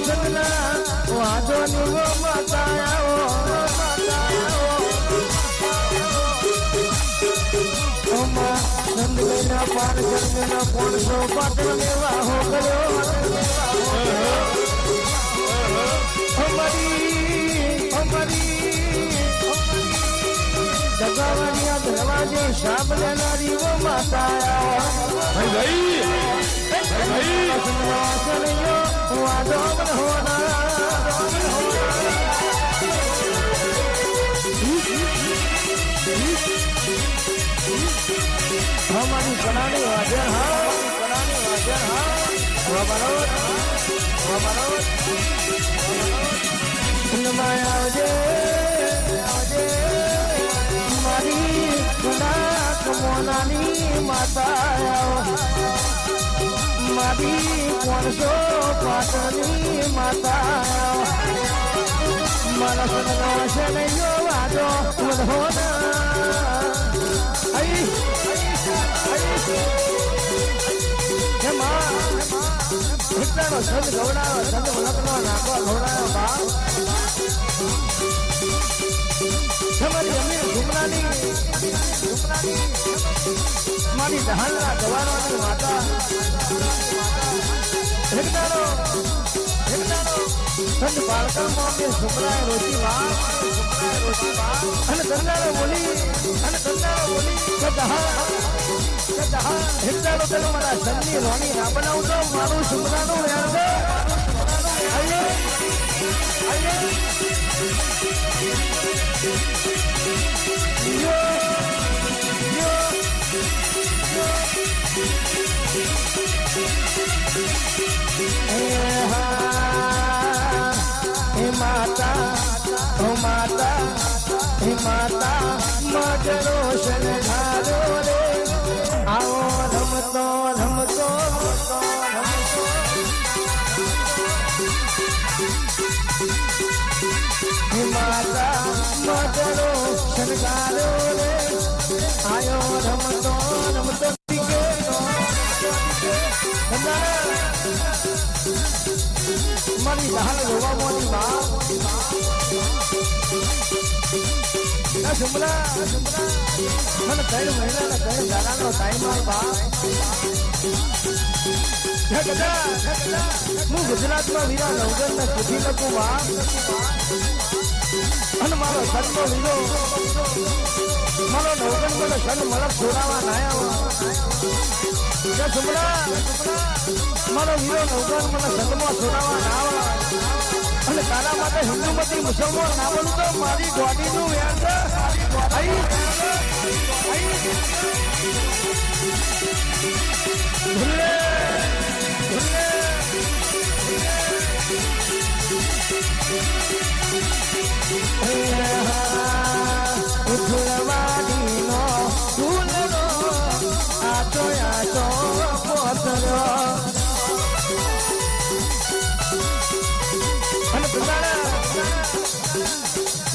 સગના વાજો નિવો માતાઓ સંદના પાર જન્મના 500 પાટણ લેવા હો કર્યો જગાવાડિયા દરવાજે સાંભળે નારીઓ માતા हमारी बनाने वाजर हाँ मारी गुना कमोनानी माता मारी 500 પાટણની માતા મારા સગનો છે નૈયો વાજો વધોના હિટલાનો સંત ગવડાયો સંત મલકનો નાખો ગવડાયો બાપ તમારી અમીર ઝુમરાની મારી જહાનના જવાનોની માતા હિટલાનો સંત બાળકામાં અમે ઝુમરાએ રોજી બાપ અને ગંગાનો બોલી હિટલાનો તને મારા સંતની રોણી ના બનાવતો મારું ઝુમરાનું વ્યાર માતા મજરો શણગારો રે આવો રમતો માતા મજરો શણગારો રે આયો રમતો મારી જહાલ જોવા મોની બા ઝુમરા મને 3 મહિનાના 3 દાડાનો ટાઈમ આવ્યો હું ગુજરાતમાં વીરા નવગણને પૂછી લખું બા અને મારો સનનો વીરો મારો નવગણ મને સન મલક છોડાવવા ના આવ્યો ઝુમરા મારો વીરો નવગણ મને સનમાં છોડાવવા ના આવ્યો અને તારા માટે હિન્દુમતી મુસલમાન ના બોલું તો મારી ગોડીનું વ્યાજ ફૂલવાડીનો ફૂલનો આટો પોતરો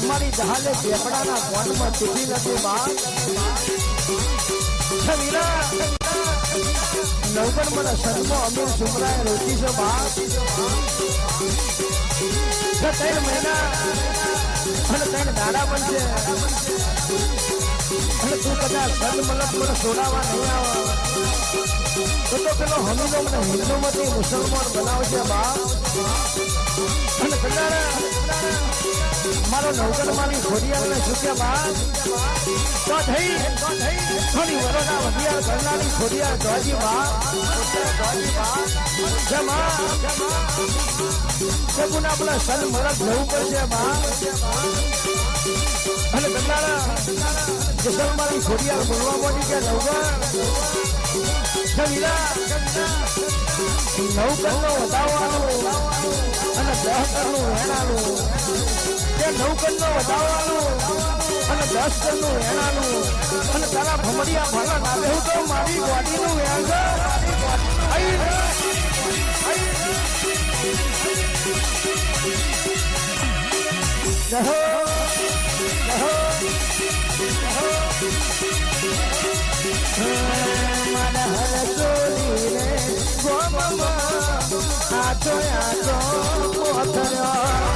મારી જહાલે પેપડાના કોણમાં ચૂકી નથી બાપ નવગણ મને સન્મો અમીર ઝુમરાએ રોકી છે બાપ 3 મહિના અને 3 દાડા બનશે અને તું કદાચ સન મલક મને છોડાવવા નહીં આવે તો પેલો હમીનો મને હિન્દુમતી મુસલમાન બનાવશે બાપ અને કદાચ મારો નવગણ મારી ખોડિયાને છૂટ્યા બાપ તો થઈ થોડી વરોના વધિયાર કરનારી ખોડિયાર દોજી બાપ જમા સગુના પેલા સન મલક જવું પડશે બાપ અને કંડાળા જસલમારી ખોડિયાર બોલવા માંડી કે નવગણનો વધાવવાનું અને 10 કણનું વેણાનું તે 9 કણનો વધાવવાનું અને 10 કણનું વેણાનું અને તારા ભમડિયા ભાલા ના દેવું તો મારી ગોડીનું વ્યાજ મારા હર ચોરી રે ગોમમાં આચો આચો પોથર્યો